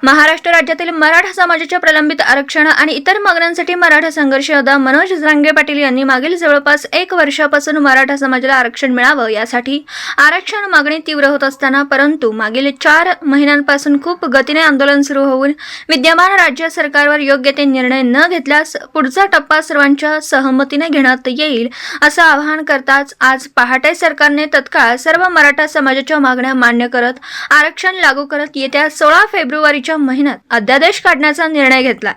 महाराष्ट्र राज्यातील मराठा समाजाच्या प्रलंबित आरक्षण आणि इतर मागण्यांसाठी मराठा संघर्ष योद्धा मनोज जरांगे पाटील यांनी मागील जवळपास 1 वर्षापासून मराठा समाजाला आरक्षण मिळावं यासाठी आरक्षण मागणी तीव्र होत असताना परंतु मागील 4 महिन्यांपासून खूप गतीने आंदोलन सुरू होऊन विद्यमान राज्य सरकारवर योग्य ते निर्णय न घेतल्यास पुढचा टप्पा सर्वांच्या सहमतीने घेण्यात येईल असं आवाहन करताच आज पहाटे सरकारने तत्काळ सर्व मराठा समाजाच्या मागण्या मान्य करत आरक्षण लागू करत येत्या 16 फेब्रुवारीच्या महिन्यात अध्यादेश काढण्याचा निर्णय घेतला।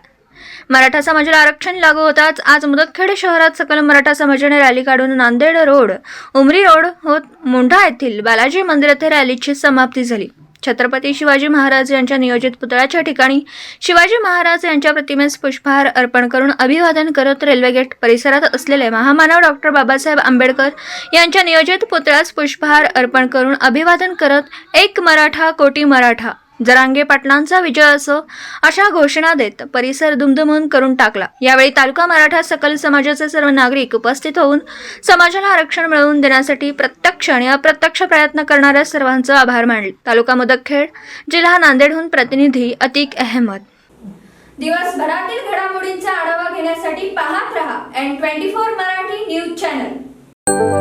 मराठा समाजाला आरक्षण लागू होताच आज मुदखेड शहरात सकल मराठा समाजाने रॅली काढून नांदेड रोड, उमरी रोड होत मोंढा येथील बालाजी मंदिर येथे रॅलीची समाप्ती झाली। छत्रपती शिवाजी महाराज यांच्या नियोजित पुतळ्याच्या ठिकाणी शिवाजी महाराज यांच्या प्रतिमेस पुष्पहार अर्पण करून अभिवादन करत रेल्वे गेट परिसरात असलेले महामानव डॉक्टर बाबासाहेब आंबेडकर यांच्या नियोजित पुतळ्यास पुष्पहार अर्पण करून अभिवादन करत एक मराठा कोटी मराठा जरांगे पाटलांचा विजय असो अशा घोषणा देत परिसर दुमदुमून करून टाकला। यावेळी तालुका मराठा सकल समाजाचे सर्व नागरिक उपस्थित होऊन समाजाला आरक्षण मिळवून देण्यासाठी प्रत्यक्ष आणि अप्रत्यक्ष प्रयत्न करणाऱ्या सर्वांचे आभार मानले। तालुका मुदखेड, जिल्हा नांदेडहून प्रतिनिधी अतिक अहमद। दिवसभरातील घडामोडींचा आढावा घेण्यासाठी पाहत रहा N24 मराठी न्यूज चॅनल।